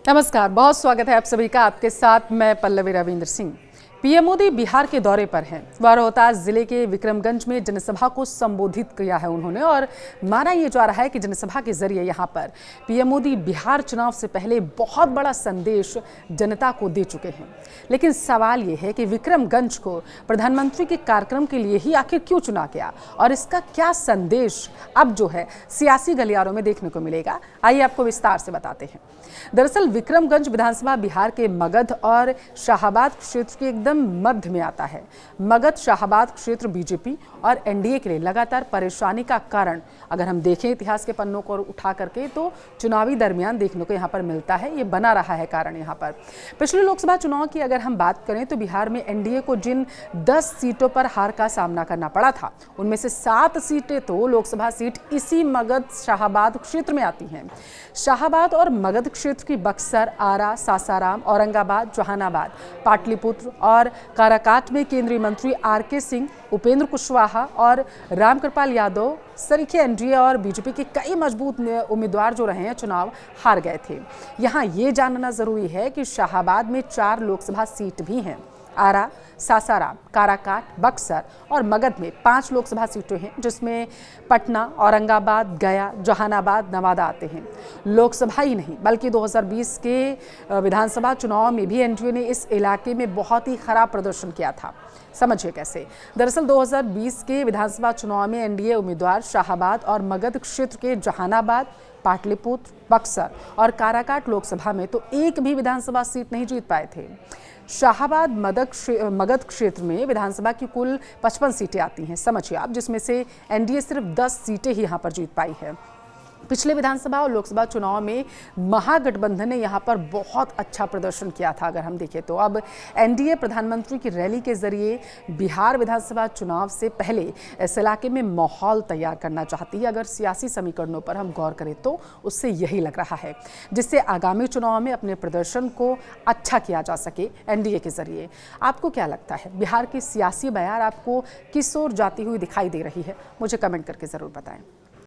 नमस्कार, बहुत स्वागत है आप सभी का। आपके साथ मैं पल्लवी रविंद्र सिंह। पीएम मोदी बिहार के दौरे पर हैं। वह रोहतास जिले के विक्रमगंज में जनसभा को संबोधित किया है उन्होंने, और माना यह जा रहा है कि जनसभा के जरिए यहां पर पीएम मोदी बिहार चुनाव से पहले बहुत बड़ा संदेश जनता को दे चुके हैं। लेकिन सवाल यह है कि विक्रमगंज को प्रधानमंत्री के कार्यक्रम के लिए ही आखिर क्यों चुना गया, और इसका क्या संदेश अब जो है सियासी गलियारों में देखने को मिलेगा। आइए आपको विस्तार से बताते हैं। दरअसल विक्रमगंज विधानसभा बिहार के मगध और शाहाबाद क्षेत्र के एकदम मध्य में आता है। मगध शाहाबाद क्षेत्र बीजेपी और एनडीए के लिए लगातार परेशानी का कारण अगर हम देखें इतिहास के पन्नों को उठा करके, तो चुनावी दरमियान देखने को यहाँ पर मिलता है। ये बना रहा है कारण यहाँ पर। पिछले लोकसभा चुनाव की अगर हम बात करें तो बिहार में एनडीए को जिन 10 सीटों पर हार का सामना करना पड़ा था, उनमें से 7 सीटें तो लोकसभा सीट इसी मगध शाहाबाद क्षेत्र में आती हैं। शाहाबाद और मगध क्षेत्र की बक्सर, आरा, सासाराम, औरंगाबाद, जहानाबाद, पाटलिपुत्र और काराकाट में केंद्रीय मंत्री आरके सिंह, उपेंद्र कुशवाहा और रामकृपाल यादव सरीखे एनडीए और बीजेपी के कई मजबूत उम्मीदवार जो रहे हैं चुनाव हार गए थे। यहाँ ये जानना जरूरी है कि शाहाबाद में 4 लोकसभा सीट भी हैं। आरा, सासाराम, काराकाट, बक्सर और मगध में 5 लोकसभा सीटें हैं, जिसमें पटना, औरंगाबाद, गया, जहानाबाद, नवादा आते हैं। लोकसभा ही नहीं बल्कि 2020 के विधानसभा चुनाव में भी एनडीए ने इस इलाके में बहुत ही खराब प्रदर्शन किया था। समझिए कैसे। दरअसल 2020 के विधानसभा चुनाव में एनडीए उम्मीदवार शाहाबाद और मगध क्षेत्र के जहानाबाद, पाटलिपुत्र, बक्सर और काराकाट लोकसभा में तो एक भी विधानसभा सीट नहीं जीत पाए थे। शाहाबाद मगध क्षेत्र में विधानसभा की कुल 55 सीटें आती हैं, समझिए आप, जिसमें से एनडीए सिर्फ 10 सीटें ही यहां पर जीत पाई है। पिछले विधानसभा और लोकसभा चुनाव में महागठबंधन ने यहां पर बहुत अच्छा प्रदर्शन किया था। अगर हम देखें तो अब एनडीए प्रधानमंत्री की रैली के जरिए बिहार विधानसभा चुनाव से पहले इस इलाके में माहौल तैयार करना चाहती है। अगर सियासी समीकरणों पर हम गौर करें तो उससे यही लग रहा है, जिससे आगामी चुनाव में अपने प्रदर्शन को अच्छा किया जा सके एनडीए के जरिए। आपको क्या लगता है, बिहार की सियासी बयार आपको किस ओर जाती हुई दिखाई दे रही है? मुझे कमेंट करके ज़रूर बताएं।